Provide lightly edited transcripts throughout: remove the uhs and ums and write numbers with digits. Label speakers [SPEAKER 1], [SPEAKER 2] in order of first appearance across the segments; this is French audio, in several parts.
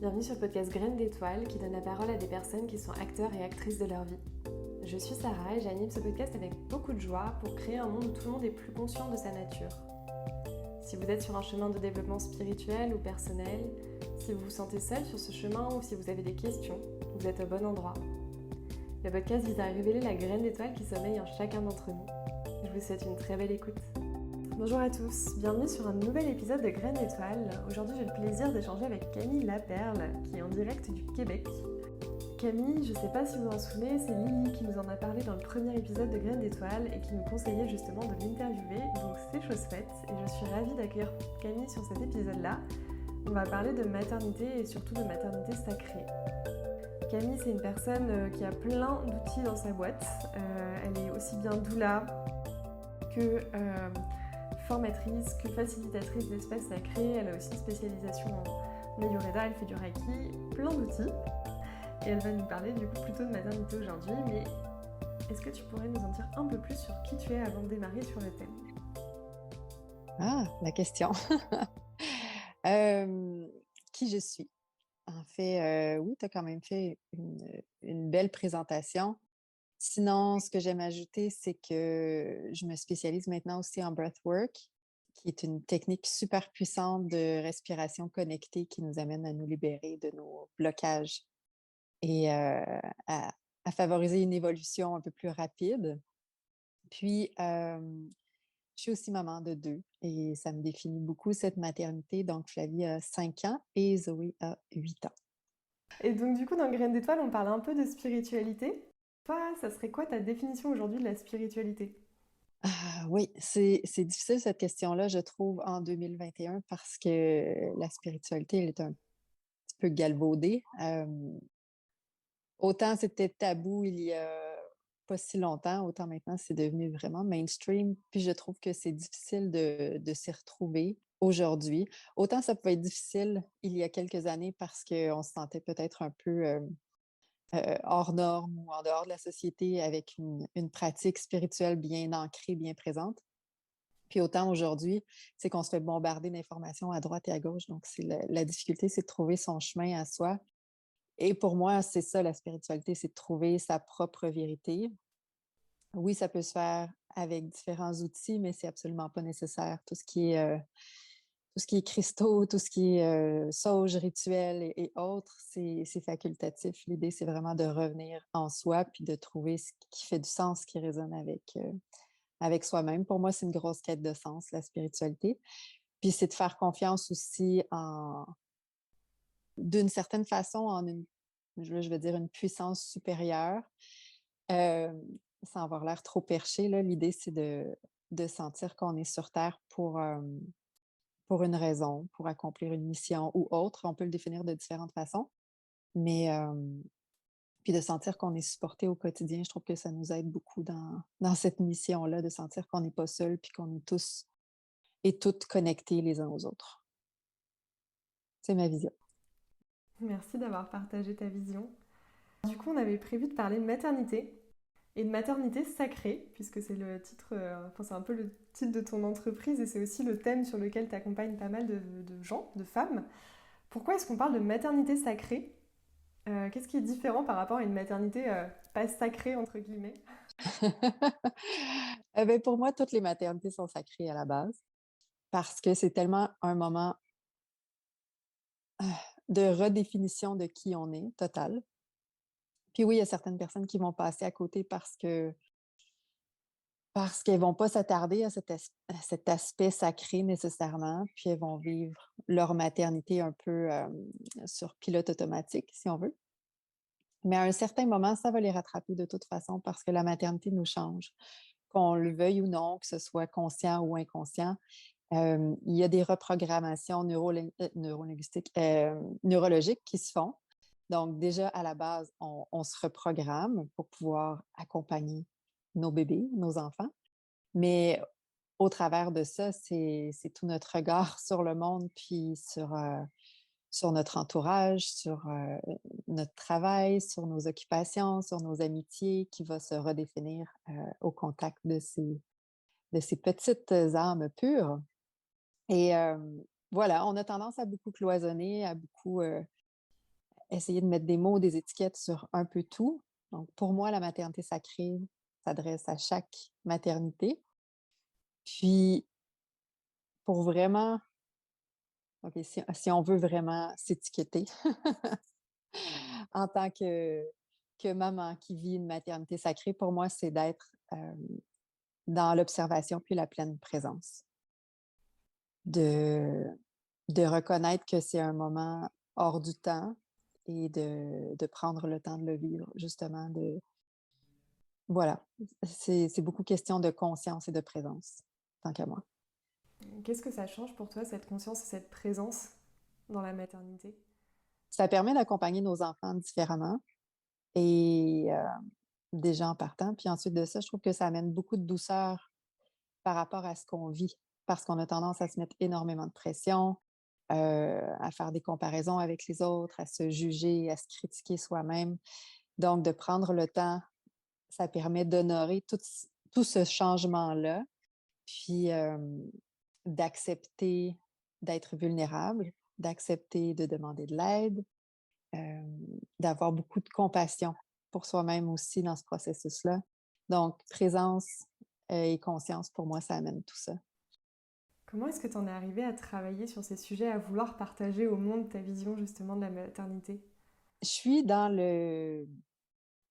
[SPEAKER 1] Bienvenue sur le podcast Graines d'étoiles qui donne la parole à des personnes qui sont acteurs et actrices de leur vie. Je suis Sarah et j'anime ce podcast avec beaucoup de joie pour créer un monde où tout le monde est plus conscient de sa nature. Si vous êtes sur un chemin de développement spirituel ou personnel, si vous vous sentez seul sur ce chemin ou si vous avez des questions, vous êtes au bon endroit. Le podcast vise à révéler la graine d'étoile qui sommeille en chacun d'entre nous. Je vous souhaite une très belle écoute. Bonjour à tous, bienvenue sur un nouvel épisode de Graines d'étoiles. Aujourd'hui j'ai le plaisir d'échanger avec Camille Laperle qui est en direct du Québec. Camille, je ne sais pas si vous vous en souvenez, c'est Lily qui nous en a parlé dans le premier épisode de Graines d'étoiles et qui nous conseillait justement de l'interviewer, donc c'est chose faite et je suis ravie d'accueillir Camille sur cet épisode-là. On va parler de maternité et surtout de maternité sacrée. Camille, c'est une personne qui a plein d'outils dans sa boîte. Elle est aussi bien doula que formatrice, que facilitatrice d'espaces sacrés. Elle a aussi une spécialisation en Ayurveda, elle fait du Reiki, plein d'outils. Et elle va nous parler du coup plutôt de maternité aujourd'hui. Mais est-ce que tu pourrais nous en dire un peu plus sur qui tu es avant de démarrer sur le thème ?
[SPEAKER 2] Ah, la question. Euh, qui je suis? En fait, oui, tu as quand même fait une belle présentation. Sinon, ce que j'aime ajouter, c'est que je me spécialise maintenant aussi en breathwork, qui est une technique super puissante de respiration connectée qui nous amène à nous libérer de nos blocages et à favoriser une évolution un peu plus rapide. Puis, je suis aussi maman de 2 et ça me définit beaucoup cette maternité. Donc, Flavie a 5 ans et Zoé a 8 ans.
[SPEAKER 1] Et donc du coup dans Graines d'étoiles on parle un peu de spiritualité. Toi, ça serait quoi ta définition aujourd'hui de la spiritualité ?
[SPEAKER 2] Ah, oui, c'est difficile cette question-là, je trouve, en 2021 parce que la spiritualité, elle est un petit peu galvaudée. Autant c'était tabou il y a pas si longtemps, autant maintenant c'est devenu vraiment mainstream. Puis je trouve que c'est difficile de s'y retrouver aujourd'hui. Autant ça pouvait être difficile il y a quelques années parce qu'on se sentait peut-être un peu hors norme ou en dehors de la société avec une pratique spirituelle bien ancrée, bien présente. Puis autant aujourd'hui, c'est qu'on se fait bombarder d'informations à droite et à gauche. Donc, c'est la difficulté, c'est de trouver son chemin à soi. Et pour moi, c'est ça, la spiritualité, c'est de trouver sa propre vérité. Oui, ça peut se faire avec différents outils, mais c'est absolument pas nécessaire. Tout ce qui est cristaux, tout ce qui est sauge, rituel et autres, c'est facultatif. L'idée, c'est vraiment de revenir en soi puis de trouver ce qui fait du sens, qui résonne avec soi-même. Pour moi, c'est une grosse quête de sens, la spiritualité. Puis c'est de faire confiance aussi d'une certaine façon, je veux dire, une puissance supérieure, euh, sans avoir l'air trop perché, là. L'idée, c'est de sentir qu'on est sur Terre pour une raison, pour accomplir une mission ou autre. On peut le définir de différentes façons, mais puis de sentir qu'on est supporté au quotidien, je trouve que ça nous aide beaucoup dans cette mission-là, de sentir qu'on n'est pas seul puis qu'on est tous et toutes connectés les uns aux autres. C'est ma vision.
[SPEAKER 1] Merci d'avoir partagé ta vision. Du coup on avait prévu de parler de maternité et de maternité sacrée, puisque c'est le titre, enfin c'est un peu le titre de ton entreprise et c'est aussi le thème sur lequel tu accompagnes pas mal de gens, de femmes. Pourquoi est-ce qu'on parle de maternité sacrée ? Qu'est-ce qui est différent par rapport à une maternité pas sacrée, entre guillemets ?
[SPEAKER 2] Ben, pour moi, toutes les maternités sont sacrées à la base parce que c'est tellement un moment de redéfinition de qui on est, total. Puis oui, il y a certaines personnes qui vont passer à côté parce qu'elles vont pas s'attarder à cet aspect sacré nécessairement, puis elles vont vivre leur maternité un peu sur pilote automatique, si on veut. Mais à un certain moment, ça va les rattraper de toute façon parce que la maternité nous change. Qu'on le veuille ou non, que ce soit conscient ou inconscient, il y a des reprogrammations neurologiques qui se font. Donc, déjà, à la base, on se reprogramme pour pouvoir accompagner nos bébés, nos enfants. Mais au travers de ça, c'est tout notre regard sur le monde, puis sur notre entourage, sur notre travail, sur nos occupations, sur nos amitiés, qui va se redéfinir au contact de ces petites âmes pures. Et voilà, on a tendance à beaucoup cloisonner, à beaucoup essayer de mettre des mots, des étiquettes sur un peu tout. Donc, pour moi, la maternité sacrée s'adresse à chaque maternité. Puis, pour vraiment, OK, si on veut vraiment s'étiqueter en tant que maman qui vit une maternité sacrée, pour moi, c'est d'être dans l'observation puis la pleine présence. De, de reconnaître que c'est un moment hors du temps et de prendre le temps de le vivre, justement. Voilà, c'est beaucoup question de conscience et de présence, tant qu'à moi.
[SPEAKER 1] Qu'est-ce que ça change pour toi, cette conscience et cette présence dans la maternité?
[SPEAKER 2] Ça permet d'accompagner nos enfants différemment et déjà en partant. Puis ensuite de ça, je trouve que ça amène beaucoup de douceur par rapport à ce qu'on vit, parce qu'on a tendance à se mettre énormément de pression, à faire des comparaisons avec les autres, à se juger, à se critiquer soi-même. Donc, de prendre le temps, ça permet d'honorer tout ce changement-là, puis d'accepter d'être vulnérable, d'accepter de demander de l'aide, euh, d'avoir beaucoup de compassion pour soi-même aussi dans ce processus-là. Donc, présence et conscience, pour moi, ça amène tout ça.
[SPEAKER 1] Comment est-ce que tu en es arrivé à travailler sur ces sujets, à vouloir partager au monde ta vision justement de la maternité?
[SPEAKER 2] Je suis dans le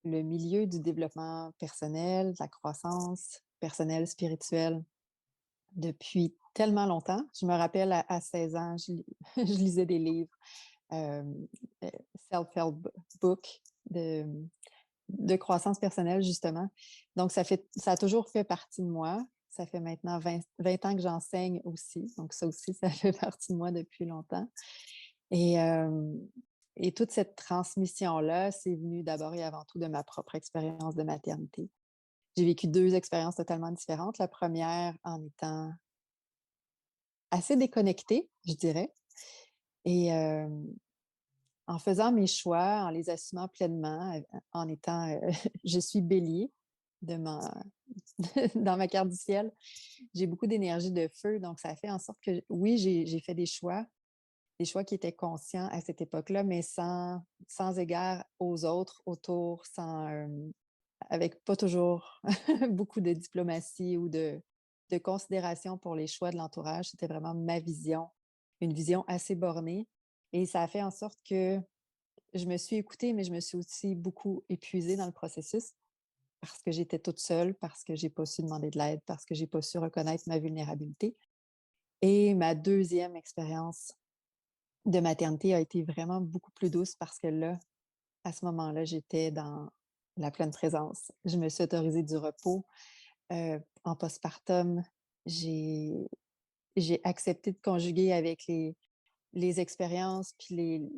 [SPEAKER 2] milieu du développement personnel, de la croissance personnelle, spirituelle, depuis tellement longtemps. Je me rappelle à 16 ans, je lisais des livres, euh, euh, self-help book de, de croissance personnelle, justement. Donc, ça a toujours fait partie de moi. Ça fait maintenant 20 ans que j'enseigne aussi. Donc, ça aussi, ça fait partie de moi depuis longtemps. Et, euh, et toute cette transmission-là, c'est venu d'abord et avant tout de ma propre expérience de maternité. J'ai vécu 2 expériences totalement différentes. La première en étant assez déconnectée, je dirais, et en faisant mes choix, en les assumant pleinement, en étant, je suis bélier de ma dans ma carte du ciel. J'ai beaucoup d'énergie de feu, donc ça fait en sorte que oui, j'ai fait des choix qui étaient conscients à cette époque-là, mais sans égard aux autres autour, avec pas toujours beaucoup de diplomatie ou de considération pour les choix de l'entourage. C'était vraiment ma vision, une vision assez bornée. Et ça a fait en sorte que je me suis écoutée, mais je me suis aussi beaucoup épuisée dans le processus parce que j'étais toute seule, parce que j'ai pas su demander de l'aide, parce que j'ai pas su reconnaître ma vulnérabilité. Et ma deuxième expérience de maternité a été vraiment beaucoup plus douce parce que là, à ce moment-là, j'étais dans la pleine présence. Je me suis autorisée du repos. En postpartum, j'ai, j'ai accepté de conjuguer avec les expériences puis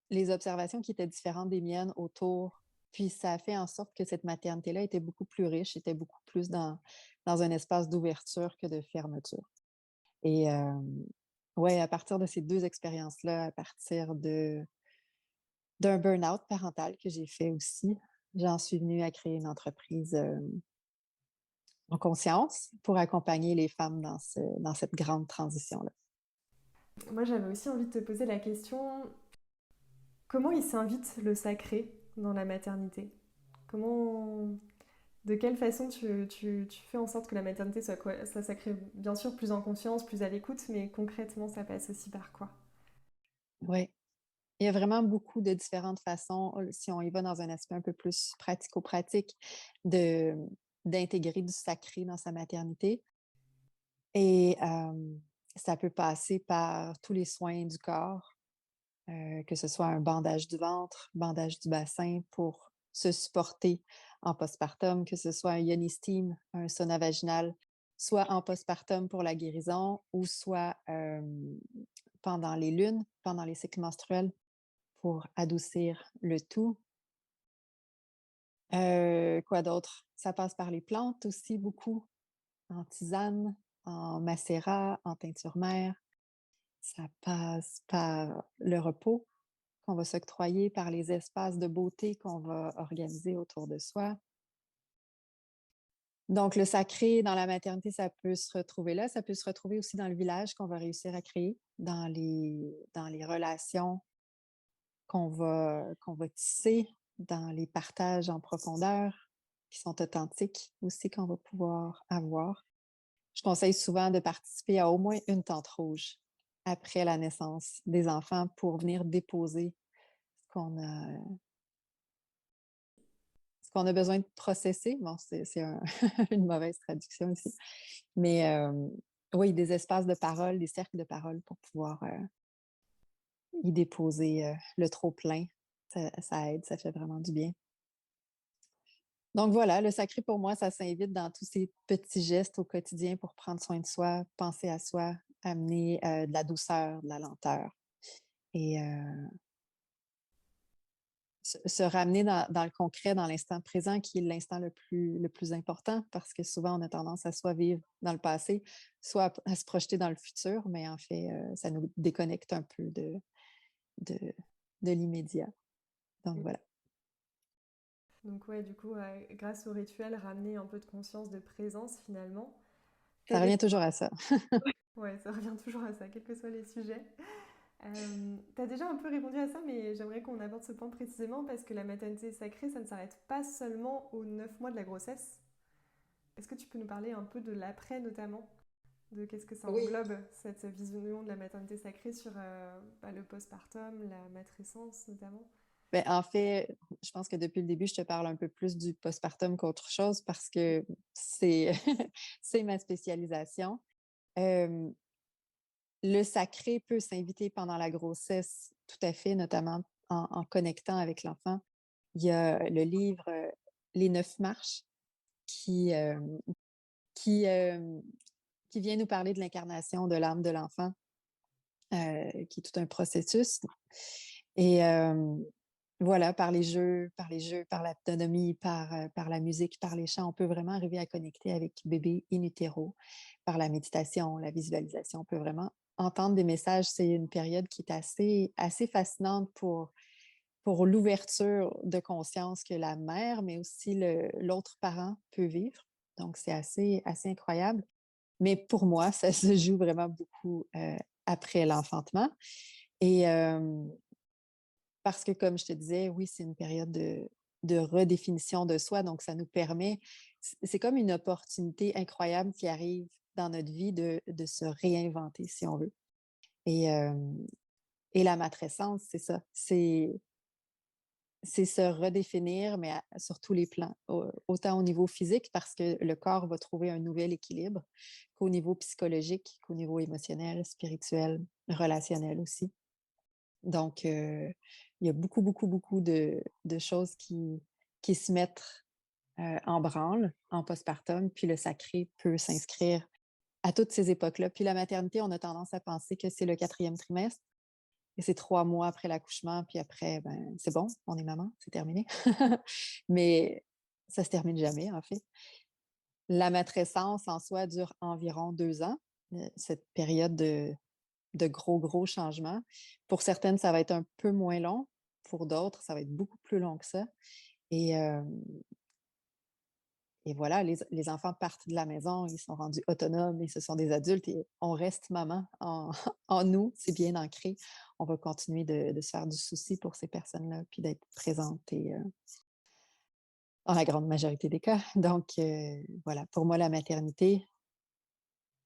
[SPEAKER 2] les observations qui étaient différentes des miennes autour. Puis ça a fait en sorte que cette maternité-là était beaucoup plus riche, était beaucoup plus dans un espace d'ouverture que de fermeture. Et ouais, à partir de ces 2 expériences-là, à partir d'un burn-out parental que j'ai fait aussi, j'en suis venue à créer une entreprise en conscience pour accompagner les femmes dans cette grande transition-là.
[SPEAKER 1] Moi, j'avais aussi envie de te poser la question, comment il s'invite le sacré dans la maternité? Comment, de quelle façon tu fais en sorte que la maternité soit sacrée? Bien sûr, plus en conscience, plus à l'écoute, mais concrètement, ça passe aussi par quoi?
[SPEAKER 2] Oui, il y a vraiment beaucoup de différentes façons, si on y va dans un aspect un peu plus pratico-pratique, de, d'intégrer du sacré dans sa maternité. Et ça peut passer par tous les soins du corps, que ce soit un bandage du ventre, bandage du bassin pour se supporter en postpartum, que ce soit un yoni steam, un sauna vaginal, soit en postpartum pour la guérison ou soit pendant les lunes, pendant les cycles menstruels pour adoucir le tout. Quoi d'autre? Ça passe par les plantes aussi beaucoup, en tisane, en macérat, en teinture mère. Ça passe par le repos qu'on va s'octroyer, par les espaces de beauté qu'on va organiser autour de soi. Donc, le sacré dans la maternité, ça peut se retrouver là. Ça peut se retrouver aussi dans le village qu'on va réussir à créer, dans les relations qu'on va tisser dans les partages en profondeur qui sont authentiques aussi qu'on va pouvoir avoir. Je conseille souvent de participer à au moins une tente rouge après la naissance des enfants pour venir déposer ce qu'on a, ce qu'on a besoin de processer. Bon, c'est une mauvaise traduction ici. Mais oui, des espaces de parole, des cercles de parole pour pouvoir y déposer le trop-plein. Ça aide, ça fait vraiment du bien. Donc voilà, le sacré pour moi, ça s'invite dans tous ces petits gestes au quotidien pour prendre soin de soi, penser à soi, amener de la douceur, de la lenteur et se ramener dans le concret, dans l'instant présent, qui est l'instant le plus important, parce que souvent on a tendance à soit vivre dans le passé, soit à se projeter dans le futur, mais en fait, ça nous déconnecte un peu de, de l'immédiat. Donc voilà.
[SPEAKER 1] Donc ouais, du coup, grâce au rituel, ramener un peu de conscience de présence finalement. T'as
[SPEAKER 2] Ça
[SPEAKER 1] des...
[SPEAKER 2] revient toujours à ça.
[SPEAKER 1] Ouais, ça revient toujours à ça, quels que soient les sujets. T'as déjà un peu répondu à ça, mais j'aimerais qu'on aborde ce point précisément parce que la maternité sacrée, ça ne s'arrête pas seulement aux 9 mois de la grossesse. Est-ce que tu peux nous parler un peu de l'après notamment, de qu'est-ce que ça
[SPEAKER 2] Oui.
[SPEAKER 1] englobe, cette vision de la maternité sacrée sur le postpartum, la matrescence notamment?
[SPEAKER 2] Ben, en fait, je pense que depuis le début, je te parle un peu plus du postpartum qu'autre chose parce que c'est c'est ma spécialisation. Euh, le sacré peut s'inviter pendant la grossesse, tout à fait, notamment en connectant avec l'enfant. Il y a le livre Les 9 marches qui, euh, qui, euh, qui vient nous parler de l'incarnation de l'âme de l'enfant, qui est tout un processus. Et voilà, par l'autonomie, par la musique, par les chants, on peut vraiment arriver à connecter avec bébé in utero, par la méditation, la visualisation. On peut vraiment entendre des messages. C'est une période qui est assez fascinante pour l'ouverture de conscience que la mère, mais aussi l'autre parent peut vivre. Donc, c'est assez incroyable. Mais pour moi, ça se joue vraiment beaucoup après l'enfantement. Et parce que, comme je te disais, oui, c'est une période de redéfinition de soi. Donc, ça nous permet, c'est comme une opportunité incroyable qui arrive dans notre vie de se réinventer, si on veut. Et, euh, et la matrescence, c'est ça. C'est se redéfinir, mais sur tous les plans, autant au niveau physique, parce que le corps va trouver un nouvel équilibre, qu'au niveau psychologique, qu'au niveau émotionnel, spirituel, relationnel aussi. Donc, il y a beaucoup, beaucoup, beaucoup de choses qui se mettent en branle en postpartum, puis le sacré peut s'inscrire à toutes ces époques-là. Puis la maternité, on a tendance à penser que c'est le 4e trimestre, et c'est 3 mois après l'accouchement, puis après, ben, c'est bon, on est maman, c'est terminé. Mais ça se termine jamais, en fait. La matrescence en soi dure environ 2 ans, cette période de gros, gros changements. Pour certaines, ça va être un peu moins long. Pour d'autres, ça va être beaucoup plus long que ça. Et, euh, et voilà, les enfants partent de la maison, ils sont rendus autonomes et ce sont des adultes et on reste maman en, en nous, c'est bien ancré. On va continuer de se faire du souci pour ces personnes-là, puis d'être présente et, dans la grande majorité des cas. Donc, voilà, pour moi, la maternité,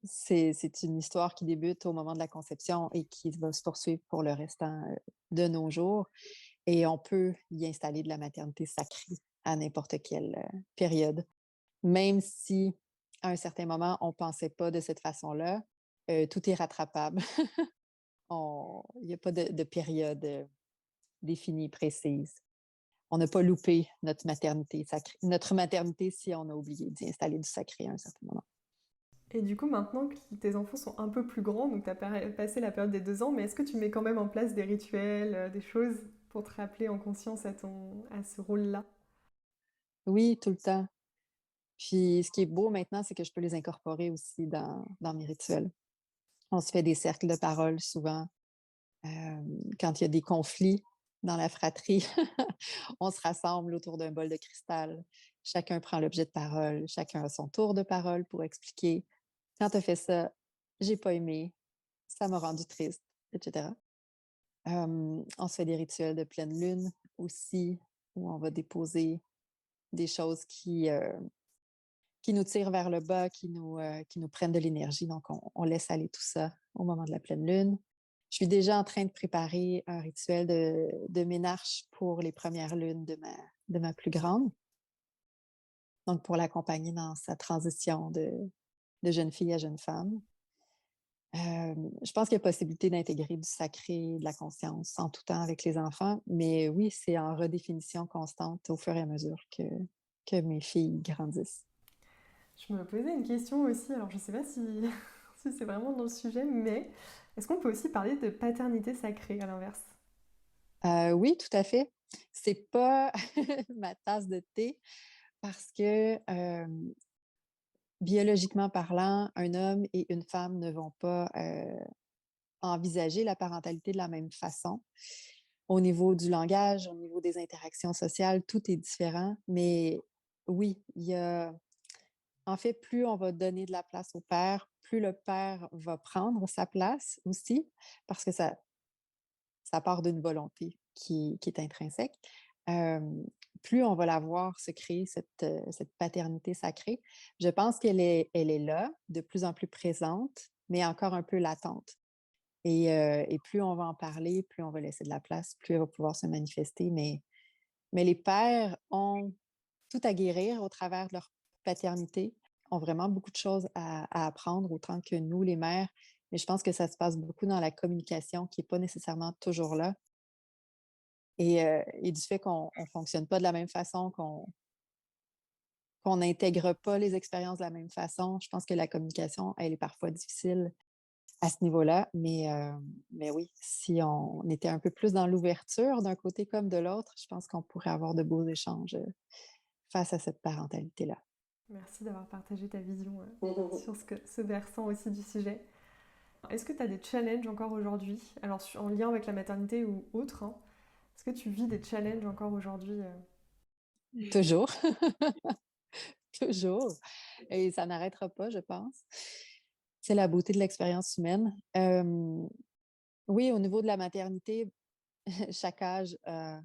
[SPEAKER 2] c'est une histoire qui débute au moment de la conception et qui va se poursuivre pour le restant de nos jours. Et on peut y installer de la maternité sacrée à n'importe quelle période. Même si, à un certain moment, on ne pensait pas de cette façon-là, tout est rattrapable. Il n'y a pas de période définie, précise. On n'a pas loupé notre maternité sacrée. Notre maternité, si on a oublié d'y installer du sacré à un certain moment.
[SPEAKER 1] Et du coup, maintenant que tes enfants sont un peu plus grands, donc tu as passé la période des 2 ans, mais est-ce que tu mets quand même en place des rituels, des choses pour te rappeler en conscience à ce rôle-là?
[SPEAKER 2] Oui, tout le temps. Puis ce qui est beau maintenant, c'est que je peux les incorporer aussi dans mes rituels. On se fait des cercles de parole souvent. Quand il y a des conflits dans la fratrie, on se rassemble autour d'un bol de cristal. Chacun prend l'objet de parole, chacun a son tour de parole pour expliquer. Quand tu as fait ça, j'ai pas aimé, ça m'a rendu triste, etc. On se fait des rituels de pleine lune aussi, où on va déposer des choses qui nous tirent vers le bas, qui nous prennent de l'énergie. Donc, on laisse aller tout ça au moment de la pleine lune. Je suis déjà en train de préparer un rituel de ménarche pour les premières lunes de ma plus grande. Donc, pour l'accompagner dans sa transition de jeune fille à jeune femme. Je pense qu'il y a possibilité d'intégrer du sacré, de la conscience en tout temps avec les enfants, mais oui, c'est en redéfinition constante au fur et à mesure que mes filles grandissent.
[SPEAKER 1] Je me posais une question aussi, alors je sais pas si, si c'est vraiment dans le sujet, mais est-ce qu'on peut aussi parler de paternité sacrée à l'inverse?
[SPEAKER 2] Oui, tout à fait. C'est pas ma tasse de thé parce que biologiquement parlant, un homme et une femme ne vont pas envisager la parentalité de la même façon. Au niveau du langage, au niveau des interactions sociales, tout est différent. Mais oui, en fait, plus on va donner de la place au père, plus le père va prendre sa place aussi, parce que ça part d'une volonté qui est intrinsèque. Euh, Plus on va la voir se créer cette paternité sacrée, je pense elle est là, de plus en plus présente, mais encore un peu latente. Et plus on va en parler, plus on va laisser de la place, plus elle va pouvoir se manifester. Mais les pères ont tout à guérir au travers de leur paternité, ont vraiment beaucoup de choses à apprendre, autant que nous, les mères. Mais je pense que ça se passe beaucoup dans la communication qui n'est pas nécessairement toujours là. Et du fait qu'on ne fonctionne pas de la même façon, qu'on n'intègre pas les expériences de la même façon, je pense que la communication, elle est parfois difficile à ce niveau-là. Mais oui, si on était un peu plus dans l'ouverture d'un côté comme de l'autre, je pense qu'on pourrait avoir de beaux échanges face à cette parentalité-là.
[SPEAKER 1] Merci d'avoir partagé ta vision sur ce versant aussi du sujet. Est-ce que tu as des challenges encore aujourd'hui, alors en lien avec la maternité ou autre, hein, est-ce que tu vis des challenges encore aujourd'hui
[SPEAKER 2] Toujours, toujours. Et ça n'arrêtera pas, je pense. C'est la beauté de l'expérience humaine. Oui, au niveau de la maternité, chaque âge a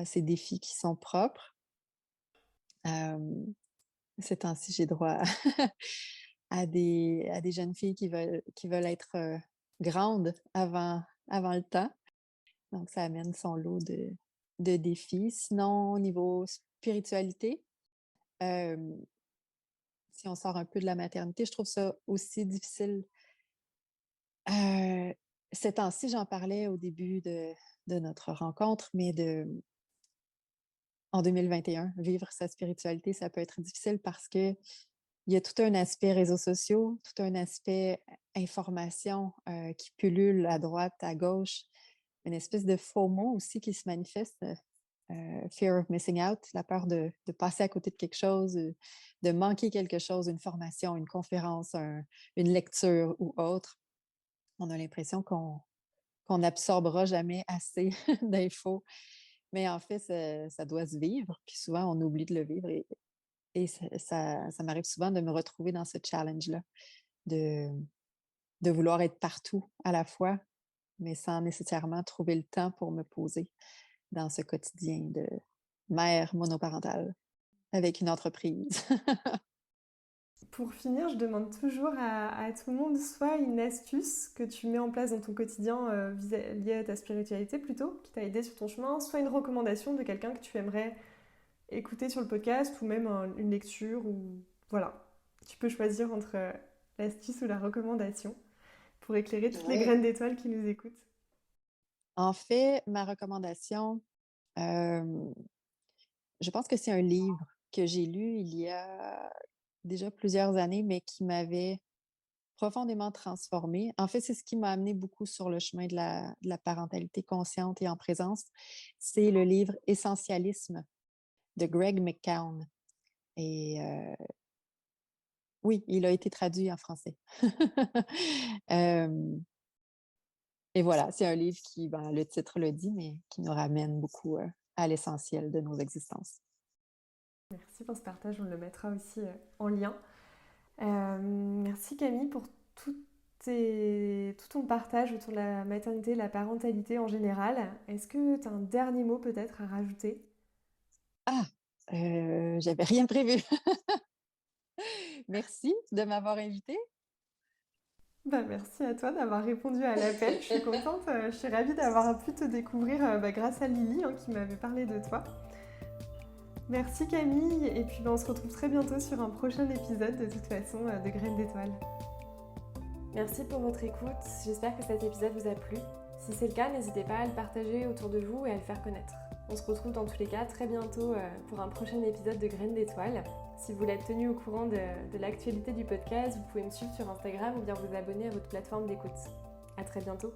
[SPEAKER 2] ses défis qui sont propres. Euh, Ces temps-ci, j'ai droit à des jeunes filles qui veulent être grandes avant le temps. Donc, ça amène son lot de défis. Sinon, au niveau spiritualité, euh, si on sort un peu de la maternité, je trouve ça aussi difficile. Euh, Ces temps-ci, j'en parlais au début de notre rencontre, mais en 2021, vivre sa spiritualité, ça peut être difficile parce que il y a tout un aspect réseaux sociaux, tout un aspect information qui pullule à droite, à gauche, une espèce de FOMO aussi qui se manifeste, fear of missing out, la peur de passer à côté de quelque chose, de manquer quelque chose, une formation, une conférence, une lecture ou autre. On a l'impression qu'on n'absorbera jamais assez d'infos, mais en fait, ça doit se vivre, puis souvent on oublie de le vivre et ça m'arrive souvent de me retrouver dans ce challenge-là, de, de vouloir être partout à la fois, mais sans nécessairement trouver le temps pour me poser dans ce quotidien de mère monoparentale avec une entreprise.
[SPEAKER 1] Pour finir, je demande toujours à tout le monde soit une astuce que tu mets en place dans ton quotidien liée à ta spiritualité plutôt, qui t'a aidé sur ton chemin, soit une recommandation de quelqu'un que tu aimerais écouter sur le podcast ou même une lecture ou voilà. Tu peux choisir entre l'astuce ou la recommandation pour éclairer toutes les graines d'étoiles qui nous écoutent.
[SPEAKER 2] En fait, ma recommandation, euh, je pense que c'est un livre que j'ai lu il y a déjà plusieurs années, mais qui m'avait profondément transformée. En fait, c'est ce qui m'a amené beaucoup sur le chemin de la parentalité consciente et en présence. C'est le livre Essentialisme de Greg McKeown. Et oui, il a été traduit en français. Euh, et voilà, c'est un livre qui, ben, le titre le dit, mais qui nous ramène beaucoup à l'essentiel de nos existences.
[SPEAKER 1] Merci pour ce partage, on le mettra aussi en lien. Merci Camille pour toutes tout ton partage autour de la maternité, la parentalité en général. Est-ce que tu as un dernier mot peut-être à rajouter?
[SPEAKER 2] Ah, j'avais rien prévu. Merci de m'avoir invitée.
[SPEAKER 1] Bah, merci à toi d'avoir répondu à l'appel. Je suis contente, je suis ravie d'avoir pu te découvrir grâce à Lily qui m'avait parlé de toi. Merci Camille, et puis on se retrouve très bientôt sur un prochain épisode de toute façon de Graines d'étoiles. Merci pour votre écoute, j'espère que cet épisode vous a plu. Si c'est le cas, n'hésitez pas à le partager autour de vous et à le faire connaître. On se retrouve dans tous les cas très bientôt pour un prochain épisode de Graines d'étoiles. Si vous voulez être tenu au courant de l'actualité du podcast, vous pouvez me suivre sur Instagram ou bien vous abonner à votre plateforme d'écoute. À très bientôt.